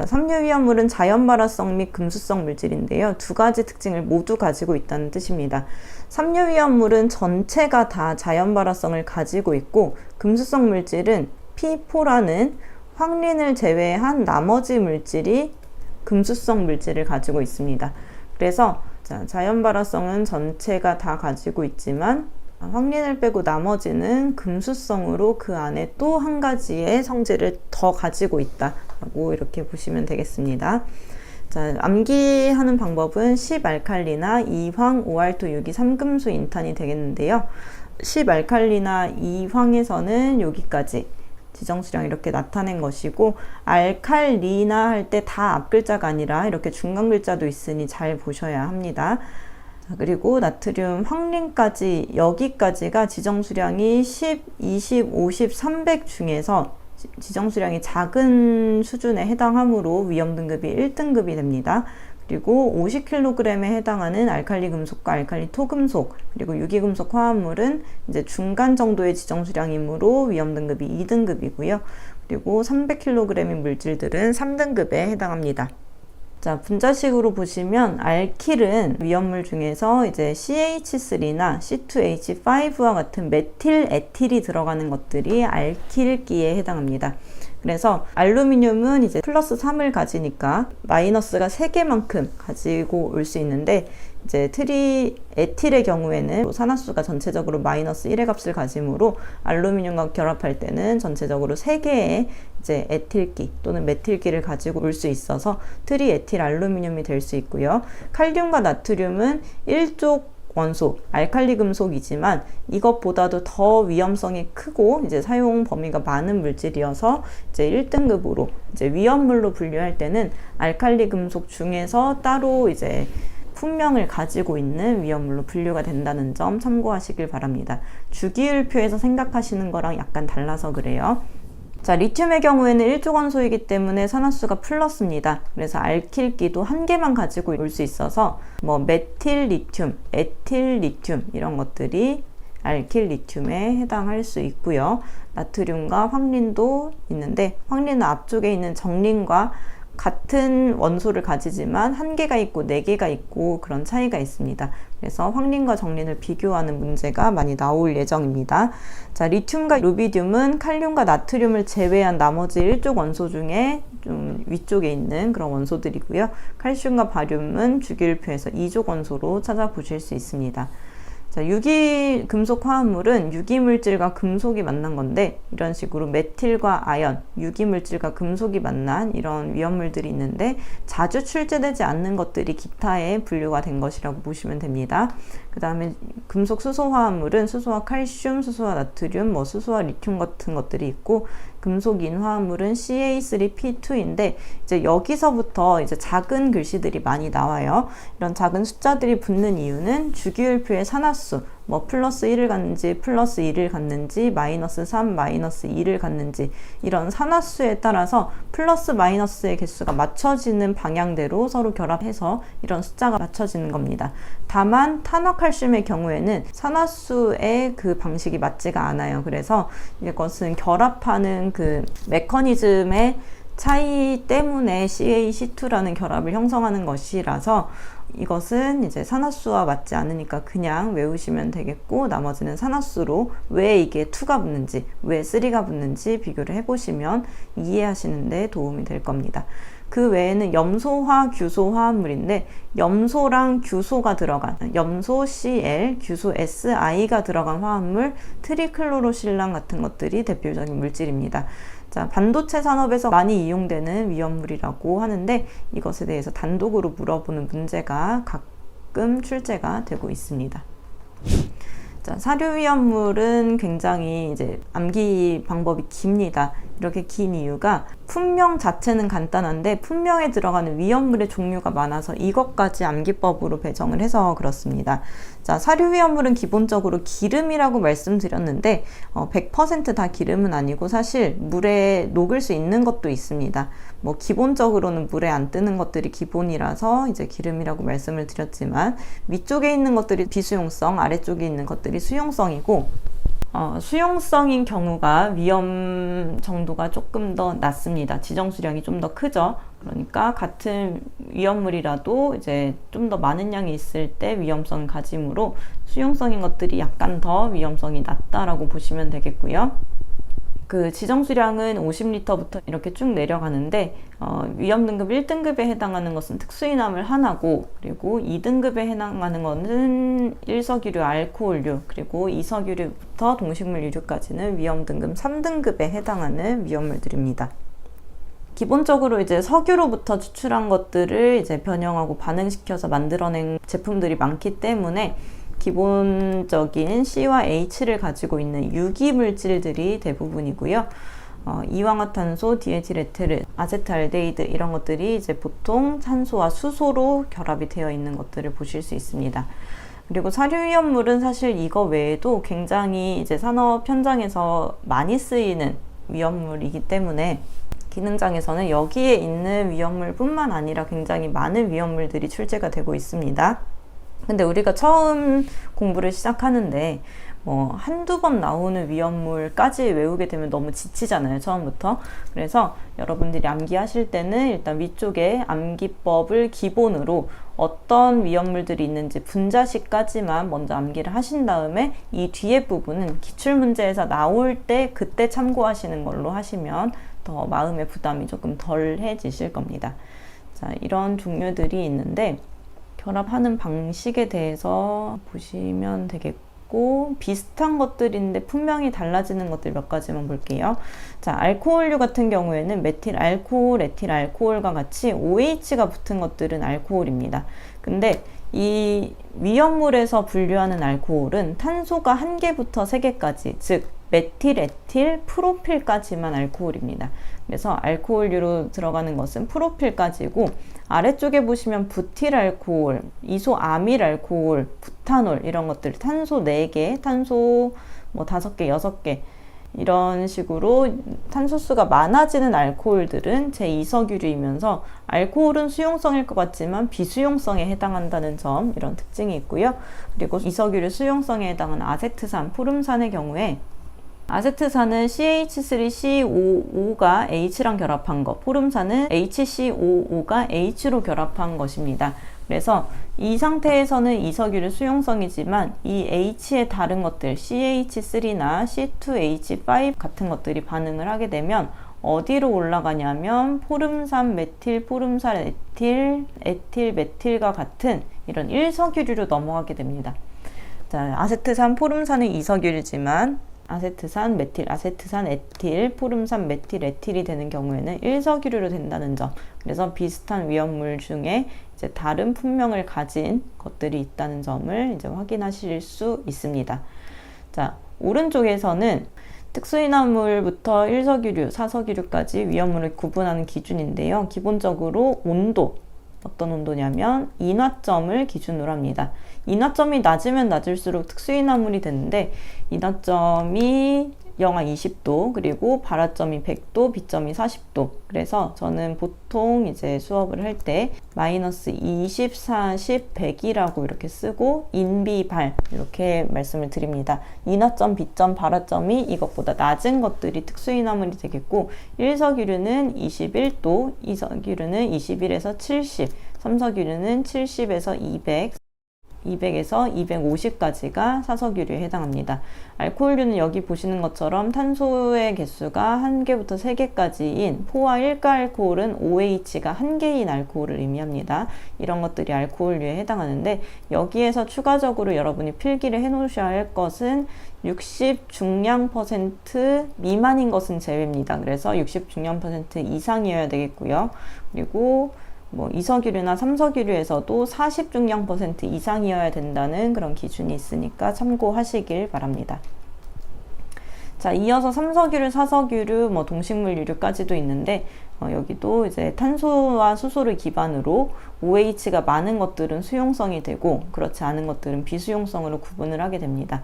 섬유위험물은 자연발화성 및 금수성 물질인데요. 두 가지 특징을 모두 가지고 있다는 뜻입니다. 섬유위험물은 전체가 다 자연발화성을 가지고 있고, 금수성 물질은 P4라는 황린을 제외한 나머지 물질이 금수성 물질을 가지고 있습니다. 그래서 자연발화성은 전체가 다 가지고 있지만 황린을 빼고 나머지는 금수성으로 그 안에 또 한 가지의 성질을 더 가지고 있다라고 이렇게 보시면 되겠습니다. 자, 암기하는 방법은 10알칼리나 2황 5R2 유기 3금수 인탄이 되겠는데요. 10알칼리나 2황에서는 여기까지 지정수량 이렇게 나타낸 것이고, 알칼리나 할 때 다 앞글자가 아니라 이렇게 중간 글자도 있으니 잘 보셔야 합니다. 자, 그리고 나트륨 황린까지, 여기까지가 지정수량이 10, 20, 50, 300 중에서 지정수량이 작은 수준에 해당하므로 위험등급이 1등급이 됩니다. 그리고 50kg에 해당하는 알칼리 금속과 알칼리 토금속, 그리고 유기금속 화합물은 이제 중간 정도의 지정수량이므로 위험등급이 2등급이고요. 그리고 300kg의 물질들은 3등급에 해당합니다. 자, 분자식으로 보시면 알킬은 위험물 중에서 이제 CH3나 C2H5와 같은 메틸 에틸이 들어가는 것들이 알킬기에 해당합니다. 그래서 알루미늄은 이제 플러스 3을 가지니까 마이너스가 3개만큼 가지고 올 수 있는데, 이제 트리에틸의 경우에는 산화수가 전체적으로 마이너스 1의 값을 가지므로 알루미늄과 결합할 때는 전체적으로 3개의 이제 에틸기 또는 메틸기를 가지고 올 수 있어서 트리에틸 알루미늄이 될 수 있고요. 칼륨과 나트륨은 1족 원소, 알칼리 금속이지만 이것보다도 더 위험성이 크고 이제 사용 범위가 많은 물질이어서 이제 1등급으로 이제 위험물로 분류할 때는 알칼리 금속 중에서 따로 이제 품명을 가지고 있는 위험물로 분류가 된다는 점 참고하시길 바랍니다. 주기율표에서 생각하시는 거랑 약간 달라서 그래요. 자, 리튬의 경우에는 1족 원소이기 때문에 산화수가 플러스입니다. 그래서 알킬기도 한 개만 가지고 올 수 있어서 뭐 메틸 리튬, 에틸 리튬 이런 것들이 알킬 리튬에 해당할 수 있고요. 나트륨과 황린도 있는데, 황린은 앞쪽에 있는 정린과 같은 원소를 가지지만 한 개가 있고 네 개가 있고 그런 차이가 있습니다. 그래서 황린과 정린을 비교하는 문제가 많이 나올 예정입니다. 자, 리튬과 루비듐은 칼륨과 나트륨을 제외한 나머지 1족 원소 중에 좀 위쪽에 있는 그런 원소들이고요. 칼슘과 바륨은 주기율표에서 2족 원소로 찾아보실 수 있습니다. 자, 유기금속 화합물은 유기물질과 금속이 만난 건데, 이런 식으로 메틸과 아연, 유기물질과 금속이 만난 이런 위험물들이 있는데 자주 출제되지 않는 것들이 기타에 분류가 된 것이라고 보시면 됩니다. 그 다음에 금속 수소 화합물은 수소와 칼슘, 수소와 나트륨, 수소와 리튬 같은 것들이 있고, 금속인 화합물은 Ca3P2인데 이제 여기서부터 이제 작은 글씨들이 많이 나와요. 이런 작은 숫자들이 붙는 이유는 주기율표의 산화수, 플러스 1을 갖는지 플러스 2를 갖는지 마이너스 3, 마이너스 2를 갖는지 이런 산화수에 따라서 플러스 마이너스의 개수가 맞춰지는 방향대로 서로 결합해서 이런 숫자가 맞춰지는 겁니다. 다만 탄화칼슘의 경우에는 산화수의 그 방식이 맞지가 않아요. 그래서 이것은 결합하는 그 메커니즘의 차이 때문에 CaC2라는 결합을 형성하는 것이라서 이것은 이제 산화수와 맞지 않으니까 그냥 외우시면 되겠고, 나머지는 산화수로 왜 이게 2가 붙는지, 왜 3가 붙는지 비교를 해보시면 이해하시는 데 도움이 될 겁니다. 그 외에는 염소화, 규소 화합물인데, 염소랑 규소가 들어간 염소 Cl, 규소 SI가 들어간 화합물 트리클로로실란 같은 것들이 대표적인 물질입니다. 자, 반도체 산업에서 많이 이용되는 위험물이라고 하는데, 이것에 대해서 단독으로 물어보는 문제가 가끔 출제가 되고 있습니다. 자, 사료위험물은 굉장히 이제 암기 방법이 깁니다. 이렇게 긴 이유가 품명 자체는 간단한데 품명에 들어가는 위험물의 종류가 많아서 이것까지 암기법으로 배정을 해서 그렇습니다. 자, 사료위험물은 기본적으로 기름이라고 말씀드렸는데 100% 다 기름은 아니고 사실 물에 녹을 수 있는 것도 있습니다. 기본적으로는 물에 안 뜨는 것들이 기본이라서 이제 기름이라고 말씀을 드렸지만, 위쪽에 있는 것들이 비수용성, 아래쪽에 있는 것들이 수용성이고, 수용성인 경우가 위험 정도가 조금 더 낮습니다. 지정 수량이 좀 더 크죠. 그러니까 같은 위험물이라도 이제 좀 더 많은 양이 있을 때 위험성을 가지므로 수용성인 것들이 약간 더 위험성이 낮다라고 보시면 되겠고요. 그 지정 수량은 50리터부터 이렇게 쭉 내려가는데 위험 등급 1등급에 해당하는 것은 특수인화물 하나고, 그리고 2등급에 해당하는 것은 1석유류 알코올류, 그리고 2석유류부터 동식물 유류까지는 위험 등급 3등급에 해당하는 위험물들입니다. 기본적으로 이제 석유로부터 추출한 것들을 이제 변형하고 반응시켜서 만들어낸 제품들이 많기 때문에 기본적인 C와 H를 가지고 있는 유기 물질들이 대부분이고요. 이황화탄소, 디에틸에틸, 아세트알데히드 이런 것들이 이제 보통 산소와 수소로 결합이 되어 있는 것들을 보실 수 있습니다. 그리고 사료위험물은 사실 이거 외에도 굉장히 이제 산업 현장에서 많이 쓰이는 위험물이기 때문에 기능장에서는 여기에 있는 위험물뿐만 아니라 굉장히 많은 위험물들이 출제가 되고 있습니다. 근데 우리가 처음 공부를 시작하는데 한두 번 나오는 위험물까지 외우게 되면 너무 지치잖아요, 처음부터. 그래서 여러분들이 암기하실 때는 일단 위쪽에 암기법을 기본으로 어떤 위험물들이 있는지 분자식까지만 먼저 암기를 하신 다음에 이 뒤에 부분은 기출문제에서 나올 때 그때 참고하시는 걸로 하시면 더 마음의 부담이 조금 덜해지실 겁니다. 자, 이런 종류들이 있는데 결합하는 방식에 대해서 보시면 되겠고, 비슷한 것들인데 분명히 달라지는 것들 몇 가지만 볼게요. 자, 알코올류 같은 경우에는 메틸 알코올, 에틸 알코올과 같이 OH가 붙은 것들은 알코올입니다. 근데 이 위험물에서 분류하는 알코올은 탄소가 1개부터 3개까지, 즉 메틸, 에틸, 프로필까지만 알코올입니다. 그래서 알코올류로 들어가는 것은 프로필까지고, 아래쪽에 보시면 부틸 알코올, 이소아밀 알코올, 부탄올 이런 것들, 탄소 4개, 탄소 5개, 6개 이런 식으로 탄소수가 많아지는 알코올들은 제2석유류이면서 알코올은 수용성일 것 같지만 비수용성에 해당한다는 점, 이런 특징이 있고요. 그리고 이석유류 수용성에 해당하는 아세트산, 포름산의 경우에 아세트산은 CH3COO가 H랑 결합한 것, 포름산은 HCOO가 H로 결합한 것입니다. 그래서 이 상태에서는 이석유류 수용성이지만 이 H의 다른 것들, CH3나 C2H5 같은 것들이 반응을 하게 되면 어디로 올라가냐면 포름산, 메틸, 포름산, 에틸, 에틸, 메틸과 같은 이런 1석유류로 넘어가게 됩니다. 자, 아세트산, 포름산은 2석유류지만 아세트산, 메틸, 아세트산, 에틸, 포름산, 메틸, 에틸이 되는 경우에는 1석유류로 된다는 점. 그래서 비슷한 위험물 중에 이제 다른 품명을 가진 것들이 있다는 점을 이제 확인하실 수 있습니다. 자, 오른쪽에서는 특수인화물부터 1석유류, 4석유류까지 위험물을 구분하는 기준인데요. 기본적으로 온도, 어떤 온도냐면 인화점을 기준으로 합니다. 인화점이 낮으면 낮을수록 특수인화물이 되는데, 인화점이 영하 20도, 그리고 발화점이 100도, 비점이 40도. 그래서 저는 보통 이제 수업을 할 때 마이너스 20, 40, 100이라고 이렇게 쓰고 인비발 이렇게 말씀을 드립니다. 인화점, 비점, 발화점이 이것보다 낮은 것들이 특수인화물이 되겠고, 1석유류는 21도, 2석유류는 21에서 70, 3석유류는 70에서 200, 200에서 250까지가 사석유류에 해당합니다. 알코올류는 여기 보시는 것처럼 탄소의 개수가 1개부터 3개까지인 포화 1가 알코올은 OH가 1개인 알코올을 의미합니다. 이런 것들이 알코올류에 해당하는데, 여기에서 추가적으로 여러분이 필기를 해 놓으셔야 할 것은 60 중량 % 미만인 것은 제외입니다. 그래서 60 중량 % 이상이어야 되겠고요. 그리고 이석유류나 삼석유류에서도 40 중량 % 이상이어야 된다는 그런 기준이 있으니까 참고하시길 바랍니다. 자, 이어서 삼석유류, 사석유류, 동식물 유류까지도 있는데, 여기도 이제 탄소와 수소를 기반으로 OH가 많은 것들은 수용성이 되고, 그렇지 않은 것들은 비수용성으로 구분을 하게 됩니다.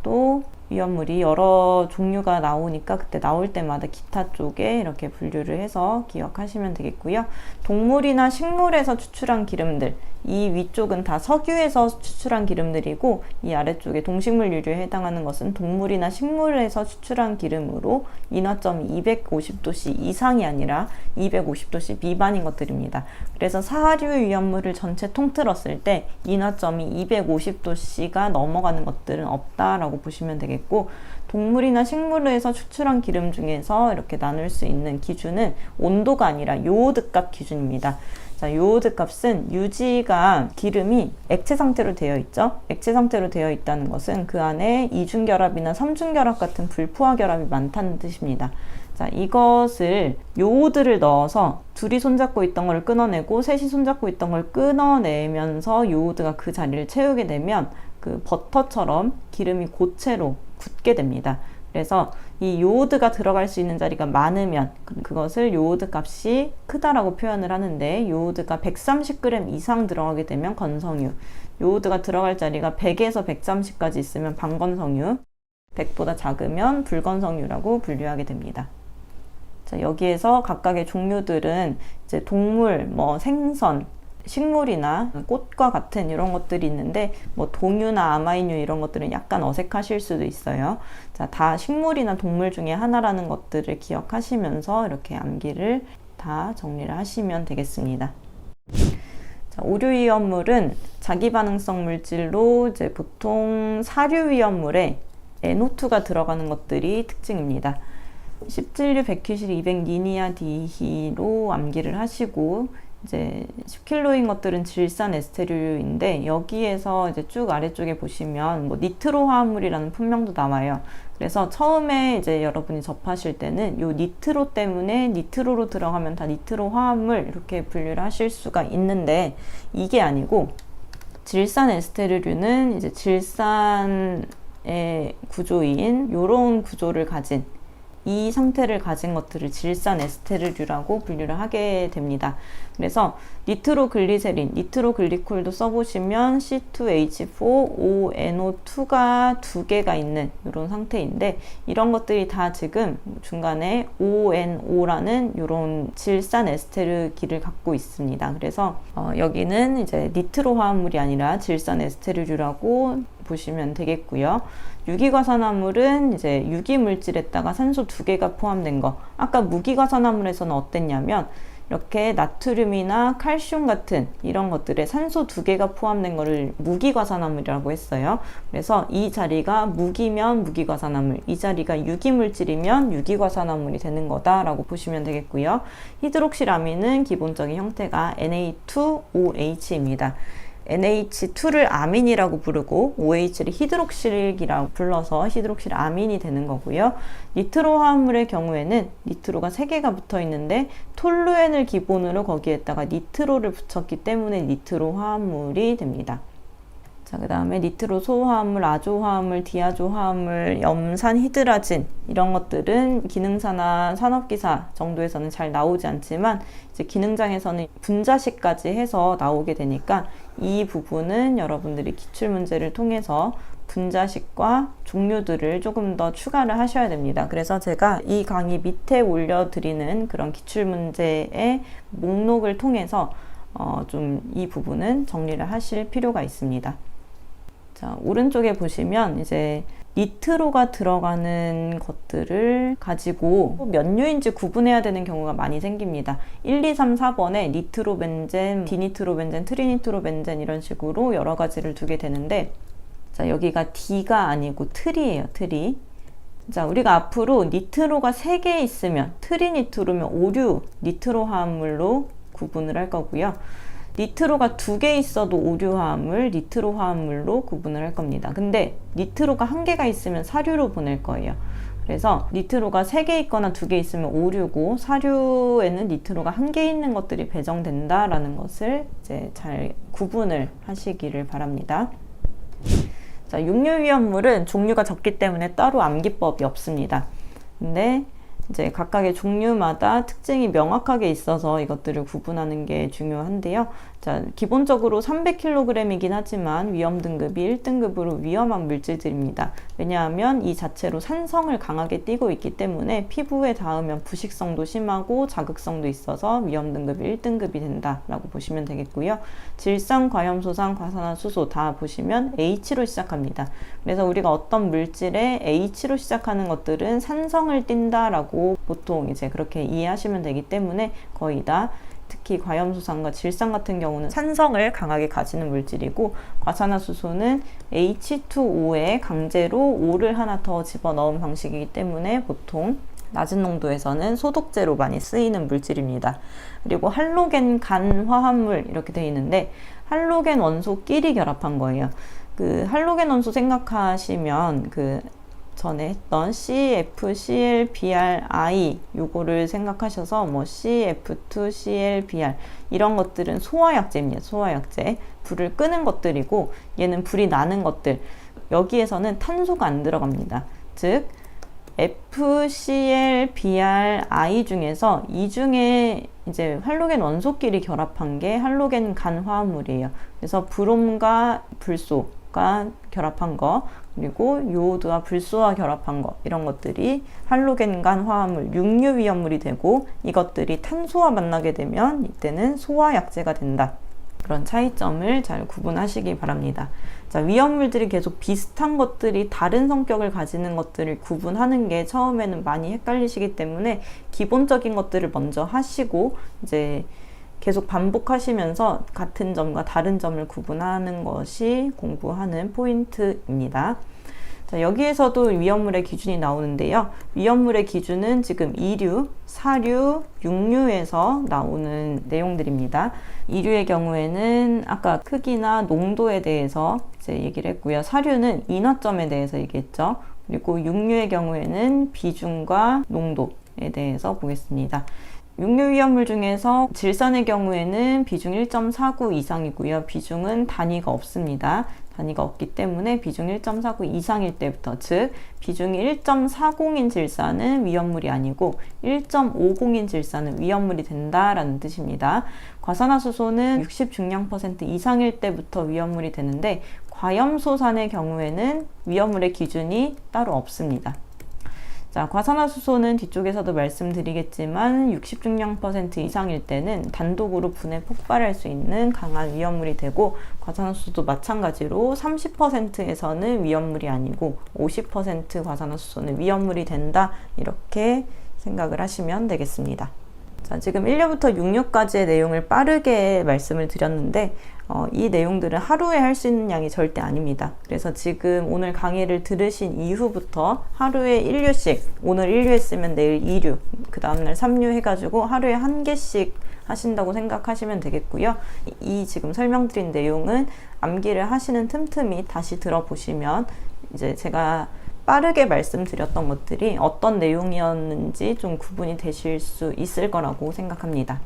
또 위험물이 여러 종류가 나오니까 그때 나올 때마다 기타 쪽에 이렇게 분류를 해서 기억하시면 되겠고요. 동물이나 식물에서 추출한 기름들, 이 위쪽은 다 석유에서 추출한 기름들이고 이 아래쪽에 동식물 유류에 해당하는 것은 동물이나 식물에서 추출한 기름으로 인화점이 250도씨 이상이 아니라 250도씨 미만인 것들입니다. 그래서 사하류 위험물을 전체 통틀었을 때 인화점이 250도씨가 넘어가는 것들은 없다라고 보시면 되겠고, 동물이나 식물에서 추출한 기름 중에서 이렇게 나눌 수 있는 기준은 온도가 아니라 요오드 값 기준입니다. 자, 요오드 값은 유지가 기름이 액체 상태로 되어 있죠. 액체 상태로 되어 있다는 것은 그 안에 이중결합이나 삼중결합 같은 불포화 결합이 많다는 뜻입니다. 자, 이것을 요오드를 넣어서 둘이 손잡고 있던 걸 끊어내고 셋이 손잡고 있던 걸 끊어내면서 요오드가 그 자리를 채우게 되면 그 버터처럼 기름이 고체로 굳게 됩니다. 그래서 이 요오드가 들어갈 수 있는 자리가 많으면 그것을 요오드 값이 크다라고 표현을 하는데, 요오드가 130g 이상 들어가게 되면 건성유, 요오드가 들어갈 자리가 100에서 130까지 있으면 반건성유, 100보다 작으면 불건성유라고 분류하게 됩니다. 자, 여기에서 각각의 종류들은 이제 동물, 생선, 식물이나 꽃과 같은 이런 것들이 있는데, 동유나 아마이뉴 이런 것들은 약간 어색하실 수도 있어요. 자, 다 식물이나 동물 중에 하나라는 것들을 기억하시면서 이렇게 암기를 다 정리를 하시면 되겠습니다. 자, 오류위험물은 자기반응성 물질로 이제 보통 사류위험물에 NO2가 들어가는 것들이 특징입니다. 17류 백휘실 200 니니아 디히로 암기를 하시고, 이제 10kg인 것들은 질산 에스테르류인데, 여기에서 이제 쭉 아래쪽에 보시면 니트로 화합물이라는 품명도 나와요. 그래서 처음에 이제 여러분이 접하실 때는 요 니트로 때문에 니트로로 들어가면 다 니트로 화합물 이렇게 분류를 하실 수가 있는데, 이게 아니고 질산 에스테르류는 이제 질산의 구조인 요런 구조를 가진 이 상태를 가진 것들을 질산 에스테르류라고 분류를 하게 됩니다. 그래서 니트로글리세린, 니트로글리콜도 써보시면 C2H4ONO2가 두 개가 있는 이런 상태인데, 이런 것들이 다 지금 중간에 ONO라는 이런 질산 에스테르기를 갖고 있습니다. 그래서 여기는 이제 니트로 화합물이 아니라 질산 에스테르류라고 보시면 되겠고요. 유기과산화물은 이제 유기물질에다가 산소 2개가 포함된 거. 아까 무기과산화물에서는 어땠냐면 이렇게 나트륨이나 칼슘 같은 이런 것들에 산소 2개가 포함된 거를 무기과산화물이라고 했어요. 그래서 이 자리가 무기면 무기과산화물, 이 자리가 유기물질이면 유기과산화물이 되는 거다라고 보시면 되겠고요. 히드록실아민은 기본적인 형태가 Na2OH입니다. NH2를 아민이라고 부르고 OH를 히드록실이라고 불러서 히드록실 아민이 되는 거고요. 니트로 화합물의 경우에는 니트로가 3개가 붙어 있는데 톨루엔을 기본으로 거기에다가 니트로를 붙였기 때문에 니트로 화합물이 됩니다. 자, 그 다음에 니트로 소화합물, 아조화합물, 디아조화합물, 염산 히드라진 이런 것들은 기능사나 산업기사 정도에서는 잘 나오지 않지만 이제 기능장에서는 분자식까지 해서 나오게 되니까 이 부분은 여러분들이 기출문제를 통해서 분자식과 종류들을 조금 더 추가를 하셔야 됩니다. 그래서 제가 이 강의 밑에 올려드리는 그런 기출문제의 목록을 통해서 좀 이 부분은 정리를 하실 필요가 있습니다. 자, 오른쪽에 보시면 이제 니트로가 들어가는 것들을 가지고 몇 류인지 구분해야 되는 경우가 많이 생깁니다. 1, 2, 3, 4번에 니트로벤젠, 디니트로벤젠, 트리니트로벤젠 이런 식으로 여러 가지를 두게 되는데, 자, 여기가 D가 아니고 트리예요, 트리. 자, 우리가 앞으로 니트로가 3개 있으면 트리니트로면 오류 니트로 화합물로 구분을 할 거고요. 니트로가 2개 있어도 오류 화합물, 니트로 화합물로 구분을 할 겁니다. 근데 니트로가 1개가 있으면 사류로 보낼 거예요. 그래서 니트로가 3개 있거나 2개 있으면 오류고, 사류에는 니트로가 1개 있는 것들이 배정된다라는 것을 이제 잘 구분을 하시기를 바랍니다. 자, 육류 위험물은 종류가 적기 때문에 따로 암기법이 없습니다. 근데 이제 각각의 종류마다 특징이 명확하게 있어서 이것들을 구분하는 게 중요한데요. 자, 기본적으로 300kg이긴 하지만 위험 등급이 1등급으로 위험한 물질들입니다. 왜냐하면 이 자체로 산성을 강하게 띠고 있기 때문에 피부에 닿으면 부식성도 심하고 자극성도 있어서 위험 등급이 1등급이 된다라고 보시면 되겠고요. 질산, 과염소산, 과산화수소 다 보시면 H로 시작합니다. 그래서 우리가 어떤 물질에 H로 시작하는 것들은 산성을 띈다라고 보통 이제 그렇게 이해하시면 되기 때문에 거의 다 특히 과염소산과 질산 같은 경우는 산성을 강하게 가지는 물질이고, 과산화수소는 H2O에 강제로 O를 하나 더 집어넣은 방식이기 때문에 보통 낮은 농도에서는 소독제로 많이 쓰이는 물질입니다. 그리고 할로겐 간 화합물 이렇게 되어 있는데 할로겐 원소끼리 결합한 거예요. 그 할로겐 원소 생각하시면 그 전에 했던 CFClBrI 요거를 생각하셔서 뭐 CF2ClBr 이런 것들은 소화약제입니다. 소화약제. 불을 끄는 것들이고 얘는 불이 나는 것들. 여기에서는 탄소가 안 들어갑니다. 즉 FClBrI 중에서 이 중에 이제 할로겐 원소끼리 결합한 게 할로겐 간 화합물이에요. 그래서 브롬과 불소가 결합한 거, 그리고 요오드와 불소와 결합한 거, 이런 것들이 할로겐간 화합물, 육류 위험물이 되고 이것들이 탄소와 만나게 되면 이때는 소화약제가 된다. 그런 차이점을 잘 구분하시기 바랍니다. 자, 위험물들이 계속 비슷한 것들이 다른 성격을 가지는 것들을 구분하는 게 처음에는 많이 헷갈리시기 때문에 기본적인 것들을 먼저 하시고 이제 계속 반복하시면서 같은 점과 다른 점을 구분하는 것이 공부하는 포인트입니다. 자, 여기에서도 위험물의 기준이 나오는데요. 위험물의 기준은 지금 2류, 4류, 6류에서 나오는 내용들입니다. 2류의 경우에는 아까 크기나 농도에 대해서 이제 얘기를 했고요. 4류는 인화점에 대해서 얘기했죠. 그리고 6류의 경우에는 비중과 농도에 대해서 보겠습니다. 육류 위험물 중에서 질산의 경우에는 비중 1.49 이상이고요. 비중은 단위가 없습니다. 단위가 없기 때문에 비중 1.49 이상일 때부터, 즉 비중이 1.40인 질산은 위험물이 아니고 1.50인 질산은 위험물이 된다라는 뜻입니다. 과산화수소는 60 중량% 이상일 때부터 위험물이 되는데 과염소산의 경우에는 위험물의 기준이 따로 없습니다. 자, 과산화수소는 뒤쪽에서도 말씀드리겠지만 60중량% 이상일 때는 단독으로 분해 폭발할 수 있는 강한 위험물이 되고, 과산화수소도 마찬가지로 30%에서는 위험물이 아니고 50% 과산화수소는 위험물이 된다, 이렇게 생각을 하시면 되겠습니다. 자, 지금 1류부터 6류까지의 내용을 빠르게 말씀을 드렸는데 이 내용들은 하루에 할 수 있는 양이 절대 아닙니다. 그래서 지금 오늘 강의를 들으신 이후부터 하루에 1류씩, 오늘 1류 했으면 내일 2류, 그 다음날 3류 해가지고 하루에 1개씩 하신다고 생각하시면 되겠고요. 이 지금 설명드린 내용은 암기를 하시는 틈틈이 다시 들어보시면 이제 제가 빠르게 말씀드렸던 것들이 어떤 내용이었는지 좀 구분이 되실 수 있을 거라고 생각합니다.